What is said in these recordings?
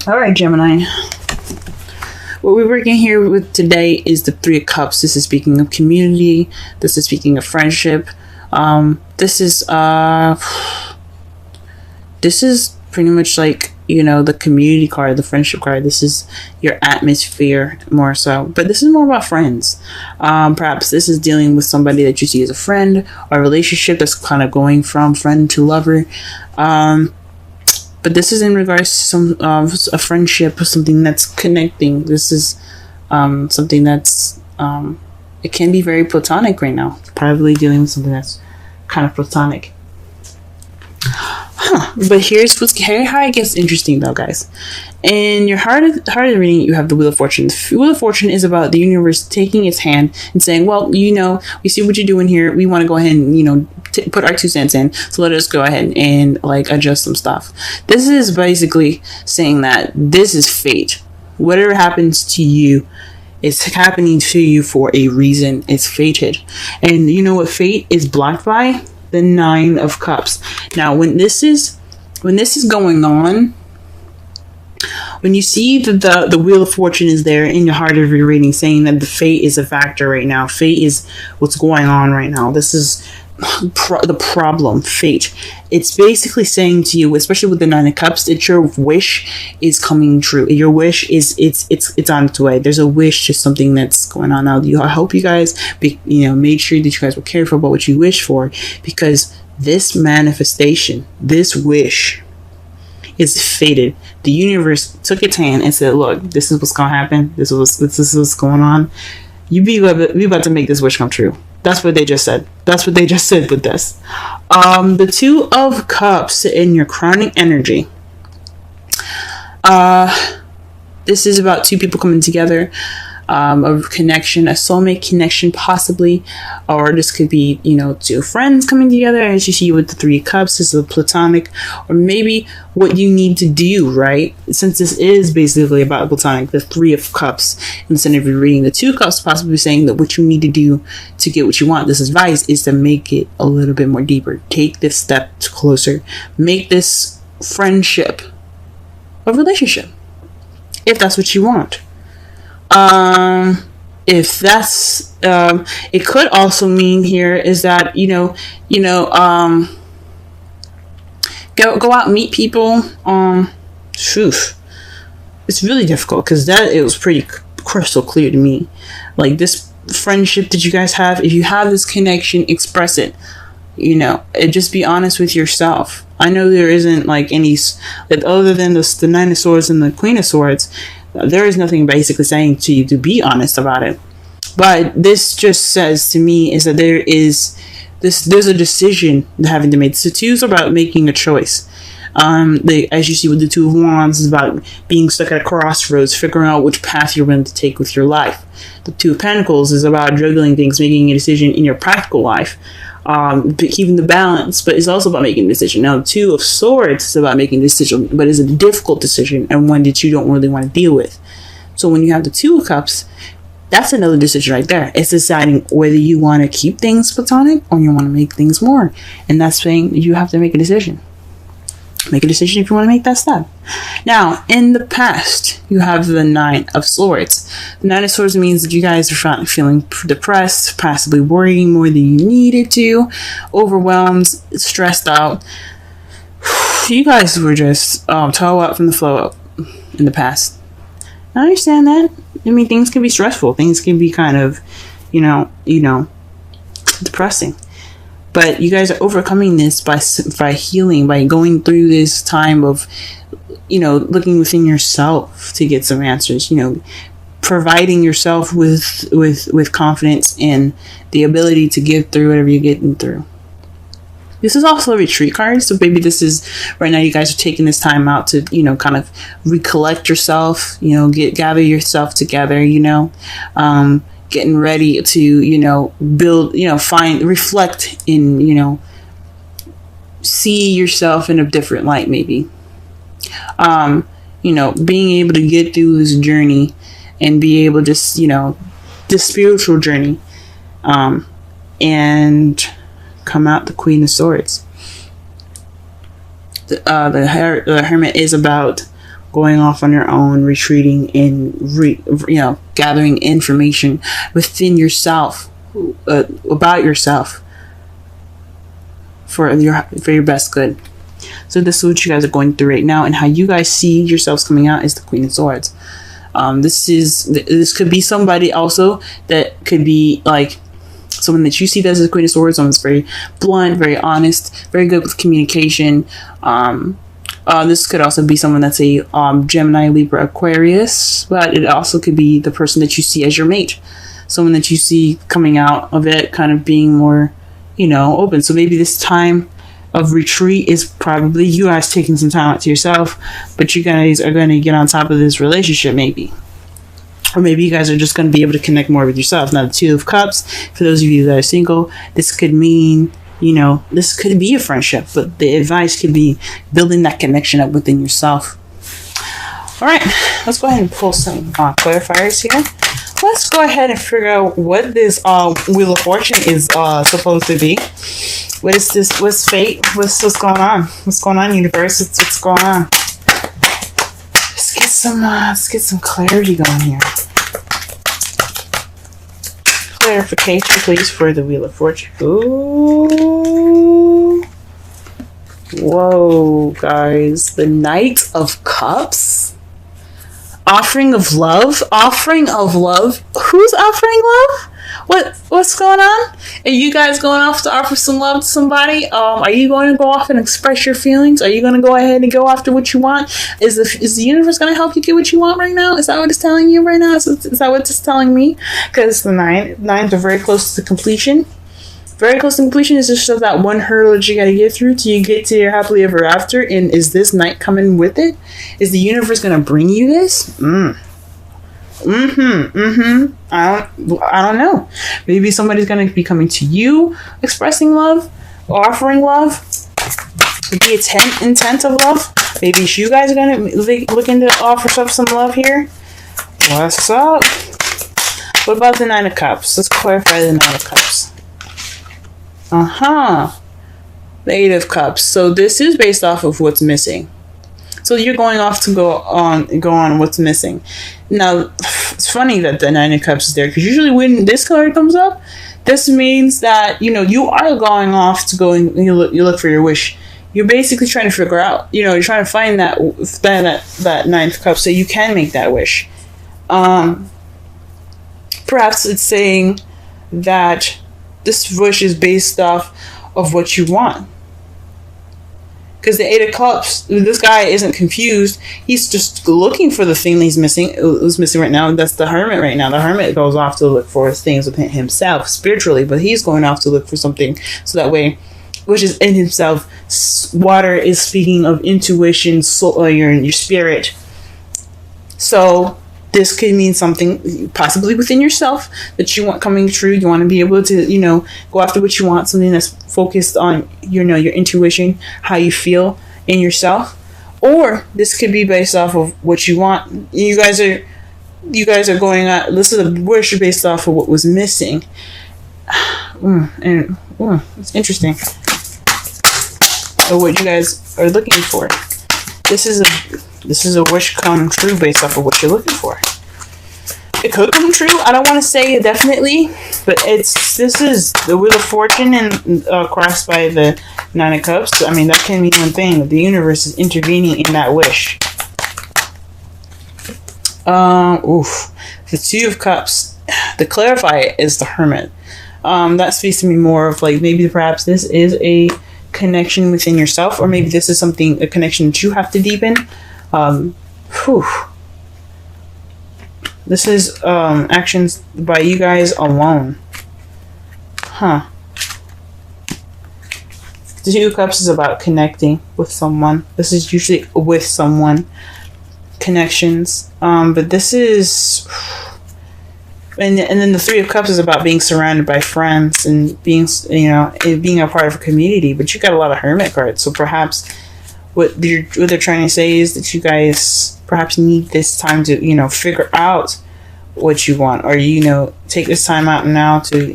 All right, Gemini. What we're working here with today is the Three of Cups. This is speaking of community. This is speaking of friendship. This is pretty much like, the community card, the friendship card. This is your atmosphere more so, but this is more about friends. Perhaps this is dealing with somebody that you see as a friend, or a relationship that's kind of going from friend to lover. But this is in regards to some a friendship or something that's connecting. This is something that's it can be very platonic right now. Probably dealing with something that's kind of platonic. But here's how it gets interesting, though, guys. In your heart of the reading, you have the Wheel of Fortune. The Wheel of Fortune is about the universe taking its hand and saying, well, we see what you're doing here. We want to go ahead and, put our 2 cents in. So let us go ahead and, adjust some stuff. This is basically saying that this is fate. Whatever happens to you, it's happening to you for a reason. It's fated. And you know what fate is blocked by? The 9 of Cups. Now, when this is going on, when you see that the Wheel of Fortune is there in your heart of your reading, saying that the fate is a factor right now. Fate is what's going on right now. This is the problem, fate. It's basically saying to you, especially with the 9 of Cups, that your wish is coming true. Your wish is it's on its way. There's a wish to something that's going on now. I hope you guys made sure that you guys were careful about what you wish for, because this manifestation, this wish, is fated. The universe took its hand and said, look, this is what's gonna happen. This is what's going on. We about to make this wish come true. That's what they just said. That's what they just said with this. The 2 of Cups in your crowning energy. This is about 2 people coming together. A connection, a soulmate connection possibly, or this could be 2 friends coming together, as you see with the 3 of Cups. This is a platonic, or maybe what you need to do, right? Since this is basically about platonic, the 3 of Cups instead of reading the 2 Cups, possibly saying that what you need to do to get what you want. This advice is to make it a little bit more deeper. Take this step closer. Make this friendship a relationship, if that's what you want. If that's it could also mean here is that go out and meet people. It's really difficult, because it was pretty crystal clear to me, like this friendship that you guys have. If you have this connection, express it. And just be honest with yourself. I know there isn't any other than the 9 of Swords and the Queen of Swords. There is nothing basically saying to you to be honest about it. But this just says to me is that there's a decision having to make. So 2 is about making a choice. As you see with the 2 of Wands, is about being stuck at a crossroads, figuring out which path you're going to take with your life. The 2 of Pentacles is about juggling things, making a decision in your practical life. Keeping the balance, but it's also about making a decision. Now, the 2 of Swords is about making a decision, but it's a difficult decision and one that you don't really want to deal with. So when you have the 2 of Cups, that's another decision right there. It's deciding whether you want to keep things platonic or you want to make things more. And that's saying you have to make a decision. Make a decision if you want to make that step. Now, in the past, you have the 9 of Swords. The 9 of Swords means that you guys are feeling depressed, possibly worrying more than you needed to, overwhelmed, stressed out. You guys were just toe up from the flow up in the past. I understand that. I mean, things can be stressful. Things can be kind of, depressing. But you guys are overcoming this by healing, by going through this time of, looking within yourself to get some answers, providing yourself with confidence and the ability to get through whatever you're getting through. This is also a retreat card. So maybe this is right now you guys are taking this time out to, kind of recollect yourself, gather yourself together, getting ready to, build, reflect in, see yourself in a different light, maybe. Being able to get through this journey and be able to just, this spiritual journey, and come out the Queen of Swords. The Hermit is about going off on your own, retreating, and gathering information within yourself about yourself for your best good. So this is what you guys are going through right now, and how you guys see yourselves coming out is the Queen of Swords. This could be somebody also that could be like someone that you see as the Queen of Swords. Someone's very blunt, very honest, very good with communication. This could also be someone that's a Gemini, Libra, Aquarius, but it also could be the person that you see as your mate. Someone that you see coming out of it kind of being more, open. So maybe this time of retreat is probably you guys taking some time out to yourself, but you guys are going to get on top of this relationship maybe. Or maybe you guys are just going to be able to connect more with yourself. Now, the Two of Cups, for those of you that are single, this could mean, this could be a friendship, but the advice could be building that connection up within yourself. All right, let's go ahead and pull some clarifiers here. Let's go ahead and figure out what this Wheel of Fortune is supposed to be. What is this? What's fate? What's going on? What's going on, universe? What's going on? Let's get some clarity going here. Clarification, please, for the Wheel of Fortune. Ooh. Whoa, guys. The Knight of Cups. Offering of love. Offering of love. Who's offering love? What's going on? Are you guys going off to offer some love to somebody? Are you going to go off and express your feelings? Are you going to go ahead and go after what you want? Is the universe going to help you get what you want right now? Is that what it's telling you right now? Is that what it's telling me? Because the nines are very close to completion. Very close to completion is just that one hurdle that you got to get through till you get to your happily ever after. And is this night coming with it? Is the universe going to bring you this? I don't know. Maybe somebody's going to be coming to you, expressing love, offering love. Could be intent of love. Maybe it's you guys are going to looking to offer some love here. What's up? What about the Nine of Cups? Let's clarify the Nine of Cups. The Eight of Cups. So this is based off of what's missing. So you're going off to go on what's missing. Now, it's funny that the Nine of Cups is there, because usually when this card comes up, this means that, you are going off to go and you look for your wish. You're basically trying to figure out, you're trying to find that Nine of Cups so you can make that wish. Perhaps it's saying that this wish is based off of what you want. Because the Eight of Cups, this guy isn't confused. He's just looking for the thing that he's missing. Who's missing right now? That's the Hermit right now. The Hermit goes off to look for things within himself spiritually, but he's going off to look for something so that way, which is in himself. Water is speaking of intuition, soul, your spirit. So this could mean something possibly within yourself that you want coming true. You want to be able to, go after what you want, something that's focused on, your intuition, how you feel in yourself. Or this could be based off of what you want. You guys are going out. This is a wish based off of what was missing. It's interesting. Or what you guys are looking for. This is a wish come true based off of what you're looking for. It could come true. I don't want to say definitely, but this is the Wheel of Fortune and crossed by the Nine of Cups. I mean, that can mean one thing. The universe is intervening in that wish. The Two of Cups. The clarifier is the Hermit. That speaks to me more of like maybe perhaps this is a connection within yourself, or maybe this is a connection that you have to deepen. This is actions by you guys alone. The Two of Cups is about connecting with someone. This is usually with someone. Connections. But this is... And then the Three of Cups is about being surrounded by friends and being, being a part of a community. But you got a lot of Hermit cards. So perhaps what they're trying to say is that you guys perhaps need this time to, figure out what you want. Or, take this time out now to,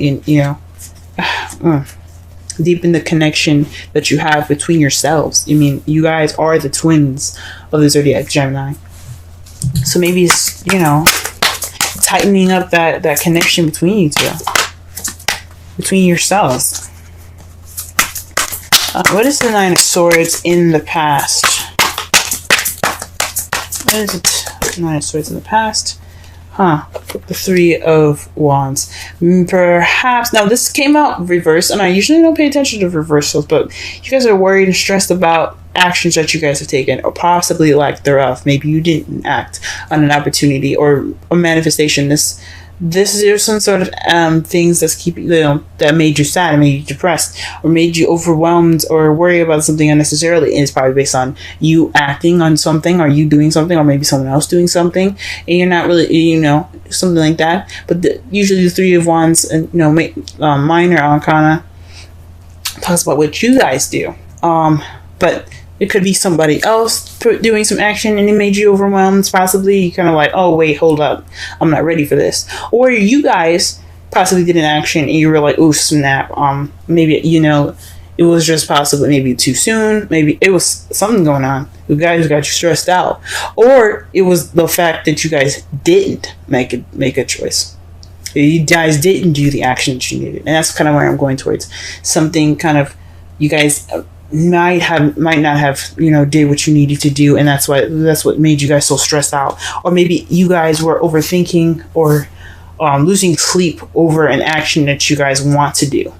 deepen the connection that you have between yourselves. I mean, you guys are the twins of the Zodiac Gemini. So maybe it's, you know, tightening up that connection between you two, between yourselves. What is the Nine of Swords in the past? What is it? Nine of Swords in the past. The Three of Wands. Perhaps, now this came out reversed, and I usually don't pay attention to reversals, but you guys are worried and stressed about actions that you guys have taken, or possibly lack thereof. Maybe you didn't act on an opportunity or a manifestation. This is some sort of things that's keeping, you know, that made you sad, made you depressed, or made you overwhelmed or worry about something unnecessarily. And it's probably based on you acting on something, or you doing something, or maybe someone else doing something, and you're not really, you know, something like that. But usually the Three of Wands, and you know, minor arcana talks about what you guys do. But it could be somebody else doing some action and it made you overwhelmed. Possibly you kind of like, oh wait, hold up, I'm not ready for this. Or you guys possibly did an action and you were like, oh snap. Maybe, you know, it was just possibly maybe too soon. Maybe it was something going on. You guys got you stressed out. Or it was the fact that you guys didn't make a choice. You guys didn't do the action that you needed. And that's kind of where I'm going towards. Something kind of, you guys might not have, you know, did what you needed to do, and that's what made you guys so stressed out. Or maybe you guys were overthinking or losing sleep over an action that you guys want to do.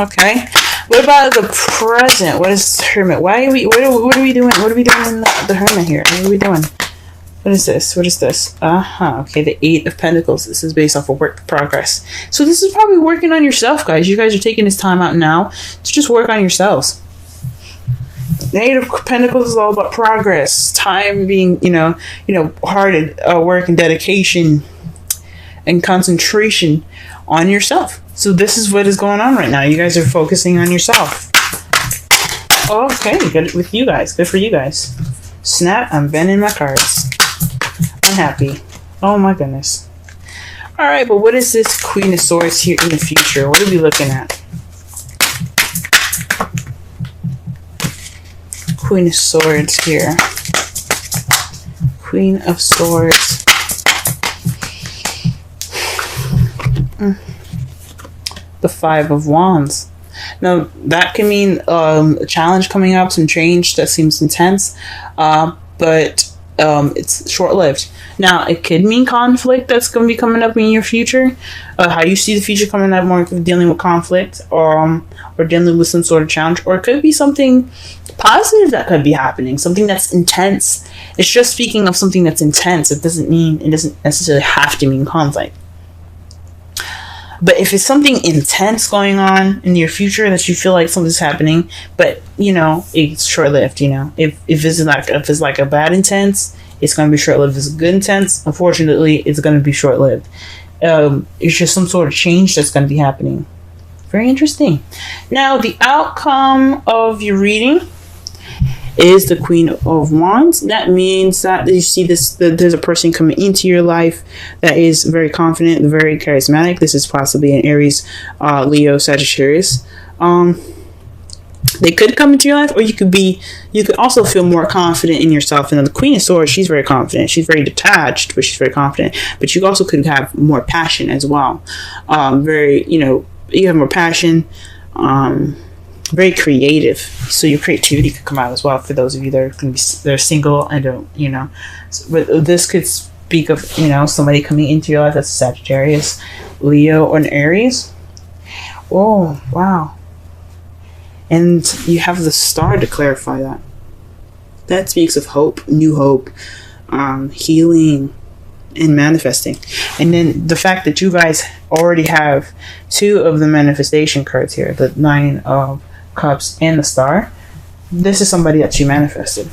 Okay. What about the present? What is Hermit? What are we doing? What are we doing in the Hermit here? What are we doing? What is this? What is this? Okay, the Eight of Pentacles. This is based off of work progress. So this is probably working on yourself, guys. You guys are taking this time out now to just work on yourselves. The Eight of Pentacles is all about progress. Time being, you know, hard work and dedication and concentration on yourself. So this is what is going on right now. You guys are focusing on yourself. Okay, good with you guys. Good for you guys. Snap, I'm bending my cards. Unhappy. Oh my goodness. Alright, but what is this Queen of Swords here in the future? What are we looking at? Queen of Swords here. Queen of Swords. The Five of Wands. Now, that can mean a challenge coming up, some change that seems intense, but it's short-lived. Now, it could mean conflict that's going to be coming up in your future. How you see the future coming up, more dealing with conflict, or dealing with some sort of challenge. Or it could be something positive that could be happening, something that's intense. It's just speaking of something that's intense. It doesn't necessarily have to mean conflict. But if it's something intense going on in your future that you feel like something's happening, but you know it's short-lived, you know, if it's like a bad intense, it's going to be short-lived. If it's good intense, unfortunately, it's going to be short-lived. It's just some sort of change that's going to be happening. Very interesting. Now, the outcome of your reading is the Queen of Wands. That means that you see that there's a person coming into your life that is very confident, very charismatic. This is possibly an Aries, Leo, Sagittarius. They could come into your life, or you could also feel more confident in yourself. And the Queen of Swords, she's very confident. She's very detached, but she's very confident. But you also could have more passion as well. You have more passion. Very creative, so your creativity could come out as well for those of you that are going to be they're single and don't, you know. But this could speak of, you know, somebody coming into your life that's a Sagittarius, Leo, or an Aries. Oh wow! And you have the Star to clarify that. That speaks of hope, new hope, healing, and manifesting. And then the fact that you guys already have two of the manifestation cards here, the Nine of Cups and the Star. This is somebody that you manifested.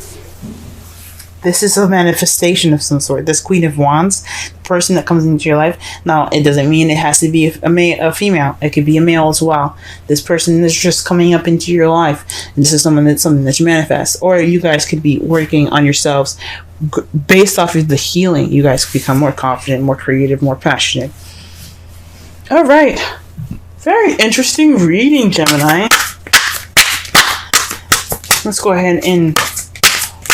This is a manifestation of some sort. This Queen of Wands, the person that comes into your life. Now, it doesn't mean it has to be a female. It could be a male as well. This person is just coming up into your life, and this is something that you manifest. Or you guys could be working on yourselves based off of the healing. You guys could become more confident, more creative, more passionate. All right. Very interesting reading, Gemini. let's go ahead and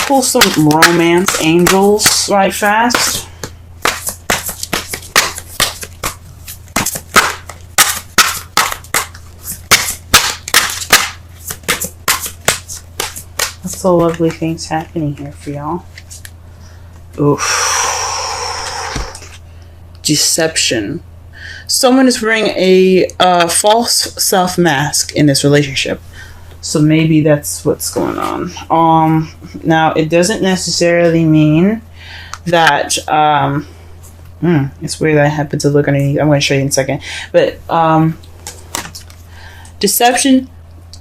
pull some romance angels right fast. What's the lovely things happening here for y'all? Oof. Deception. Someone is wearing a false self mask in this relationship. So maybe that's what's going on. Now it doesn't necessarily mean that it's weird that I happen to look underneath. I'm going to show you in a second. But deception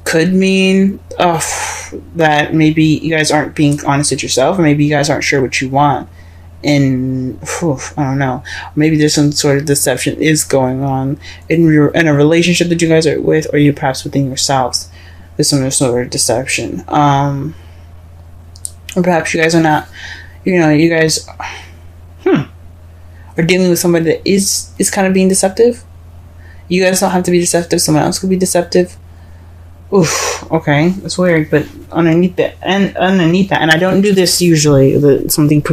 could mean that maybe you guys aren't being honest with yourself, or maybe you guys aren't sure what you want. And I don't know. Maybe there's some sort of deception is going on in a relationship that you guys are with, or you perhaps within yourselves. There's some sort of deception. Or perhaps you guys are not. You guys are dealing with somebody that is kind of being deceptive. You guys don't have to be deceptive. Someone else could be deceptive. Oof. Okay, that's weird. But underneath that, and I don't do this usually. Something,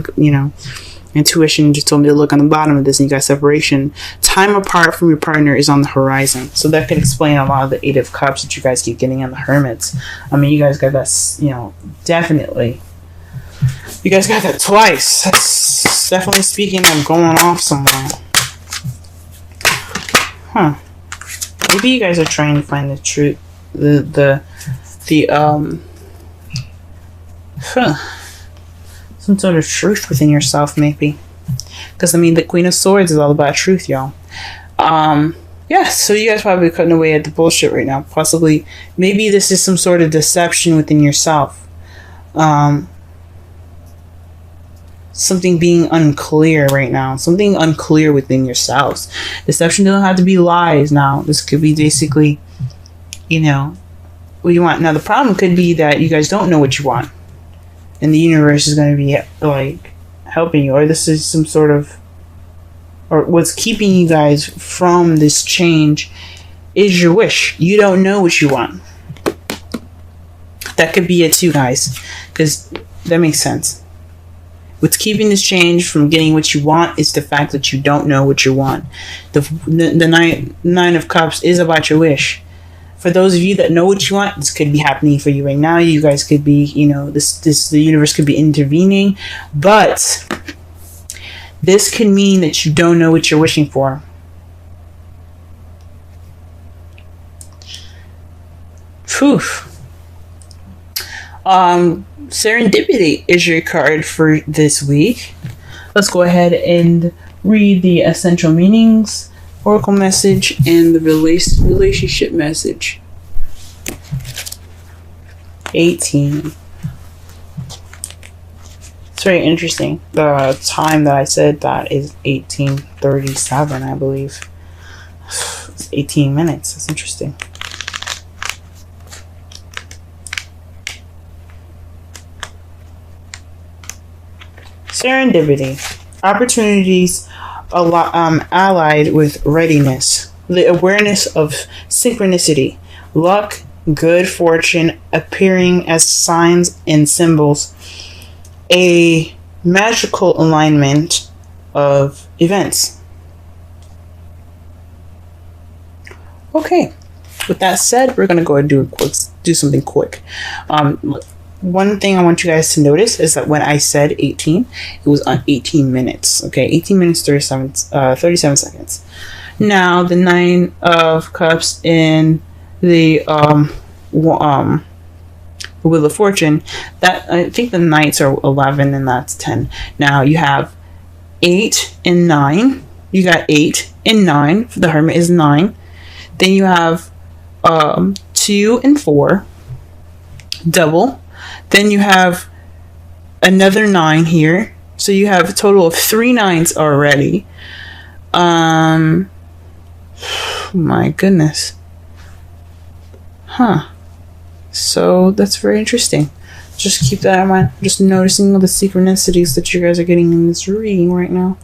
intuition just told me to look on the bottom of this, and you got separation. Time apart from your partner is on the horizon. So that could explain a lot of the Eight of Cups that you guys keep getting in the Hermits. I mean, you guys got that, definitely. You guys got that twice. That's definitely speaking of going off somewhere. Maybe you guys are trying to find the truth. Some sort of truth within yourself, maybe. Because, the Queen of Swords is all about truth, y'all. So you guys probably cutting away at the bullshit right now. Possibly, maybe this is some sort of deception within yourself. Something being unclear right now. Something unclear within yourselves. Deception doesn't have to be lies now. This could be basically, what you want. Now, the problem could be that you guys don't know what you want. And the universe is going to be, helping you. Or this is some sort of... Or what's keeping you guys from this change is your wish. You don't know what you want. That could be it too, guys. Because that makes sense. What's keeping this change from getting what you want is the fact that you don't know what you want. The Nine of Cups is about your wish. For those of you that know what you want, this could be happening for you right now. You guys could be, the universe could be intervening. But this could mean that you don't know what you're wishing for. Phew. Serendipity is your card for this week. Let's go ahead and read the essential meanings, oracle message, and the relationship message. 18. It's very interesting. The time that I said that is 18:37, I believe. It's 18 minutes. That's interesting. Serendipity. Opportunities allied with readiness. The awareness of synchronicity. Luck, good fortune appearing as signs and symbols. A magical alignment of events. Okay. With that said, we're going to go and do something quick. One thing I want you guys to notice is that when I said 18, it was on 18 minutes. Okay, 18 minutes, 37 seconds. Now, the Nine of Cups in the Wheel of Fortune, that I think the Knights are 11 and that's 10. Now, you have 8 and 9. You got 8 and 9. The Hermit is 9. Then you have 2 and 4. Double. Then you have another 9 here. So you have a total of 3 9s already. My goodness. So that's very interesting. Just keep that in mind. Just noticing all the synchronicities that you guys are getting in this reading right now.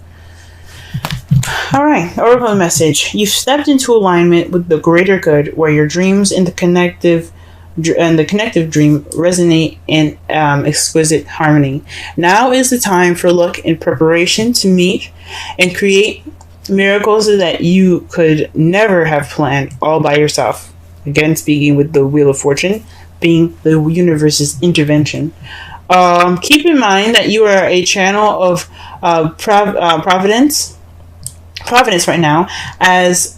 Alright, oracle message. You've stepped into alignment with the greater good, where your dreams and the connective and the connective dream resonate in exquisite harmony. Now is the time for luck and preparation to meet and create miracles that you could never have planned all by yourself. Again, speaking with the Wheel of Fortune being the universe's intervention. Keep in mind that you are a channel of providence right now, as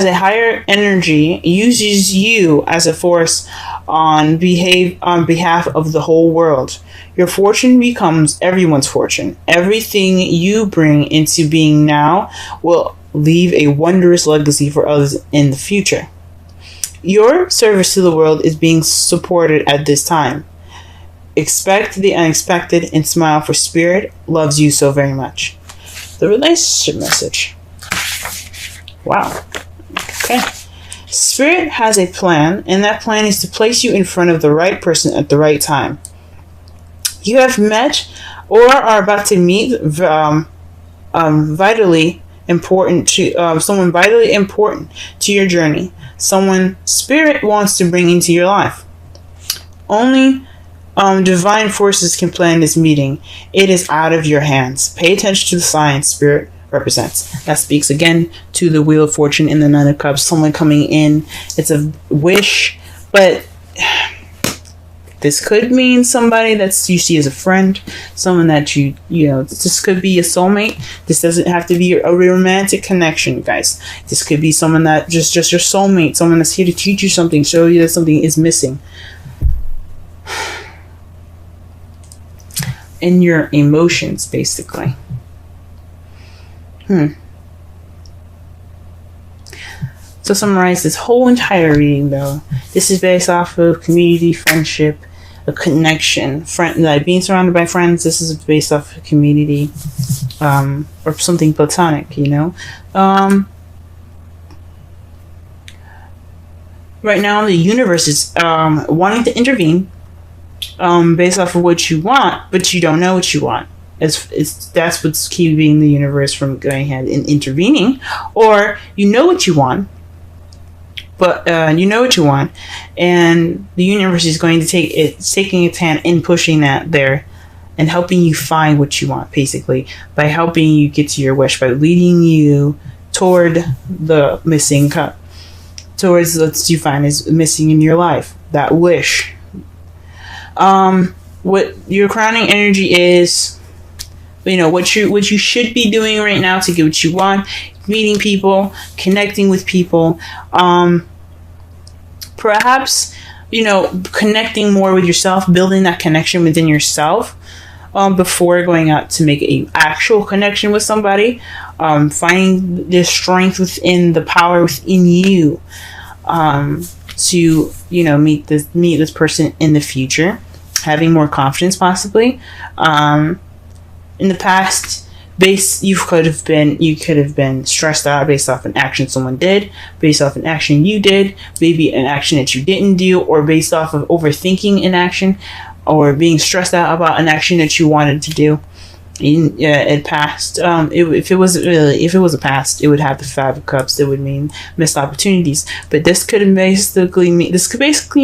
a higher energy uses you as a force on behalf of the whole world. Your fortune becomes everyone's fortune. Everything you bring into being now will leave a wondrous legacy for others in the future. Your service to the world is being supported at this time. Expect the unexpected and smile, for Spirit loves you so very much. The relationship message. Wow. Okay. Spirit has a plan, and that plan is to place you in front of the right person at the right time. You have met or are about to meet vitally important to someone vitally important to your journey. Someone Spirit wants to bring into your life. Only divine forces can plan this meeting. It is out of your hands. Pay attention to the signs Spirit represents. That speaks again to the Wheel of Fortune in the Nine of Cups. Someone coming in. It's a wish, but this could mean somebody that you see as a friend, someone that you know, this could be a soulmate. This doesn't have to be a romantic connection, guys. This could be someone that just your soulmate, someone that's here to teach you something, show you that something is missing in your emotions, basically. So summarize this whole entire reading, though. This is based off of community, friendship, a connection, like being surrounded by friends. This is based off of community, or something platonic, you know. Right now, the universe is wanting to intervene, based off of what you want, but you don't know what you want. That's what's keeping the universe from going ahead and intervening. Or you know what you want, but and the universe is going to taking its hand in pushing that there and helping you find what you want, basically, by helping you get to your wish, by leading you toward the missing cup, towards what you find is missing in your life, that wish. What your crowning energy is, you know, what you should be doing right now to get what you want, meeting people, connecting with people, perhaps, you know, connecting more with yourself, building that connection within yourself, before going out to make a actual connection with somebody, finding the strength within, the power within you, to, you know, meet this person in the future, having more confidence, possibly. In the past, you could have been stressed out based off an action someone did, based off an action you did, maybe an action that you didn't do, or based off of overthinking an action, or being stressed out about an action that you wanted to do. In past, if it was a past, it would have the Five of Cups. That would mean missed opportunities. But this could basically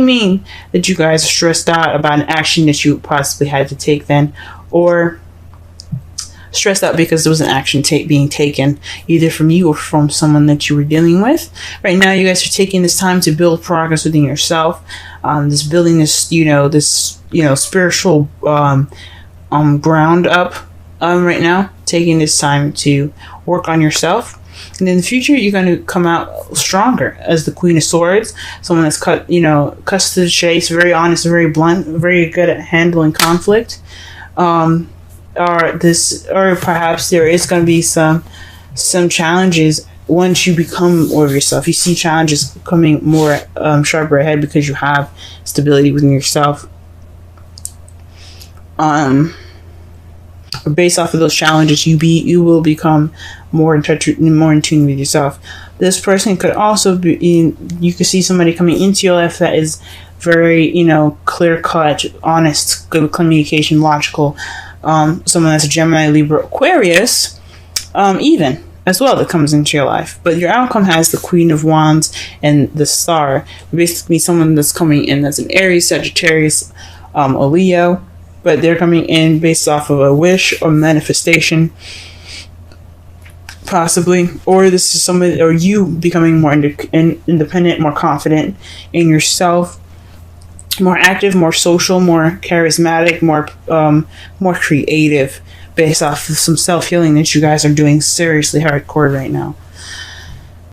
mean that you guys are stressed out about an action that you possibly had to take then, or stressed out because there was an action being taken either from you or from someone that you were dealing with. Right now, you guys are taking this time to build progress within yourself. Building this spiritual ground up. Right now, taking this time to work on yourself, and in the future, you're going to come out stronger as the Queen of Swords, someone that's cuts to the chase, very honest, very blunt, very good at handling conflict. Or perhaps there is going to be some challenges once you become more of yourself. You see challenges coming more sharper ahead because you have stability within yourself. Based off of those challenges, you will become more in touch, more in tune with yourself. This person could also be you could see somebody coming into your life that is very, clear cut, honest, good communication, logical. Someone that's a Gemini, Libra, Aquarius, even as well that comes into your life. But your outcome has the Queen of Wands and the Star. Basically, someone that's coming in that's an Aries, Sagittarius, a Leo, but they're coming in based off of a wish or manifestation, possibly. Or this is somebody, or you becoming more independent, more confident in yourself, more active, more social, more charismatic, more creative, based off of some self-healing that you guys are doing seriously hardcore right now.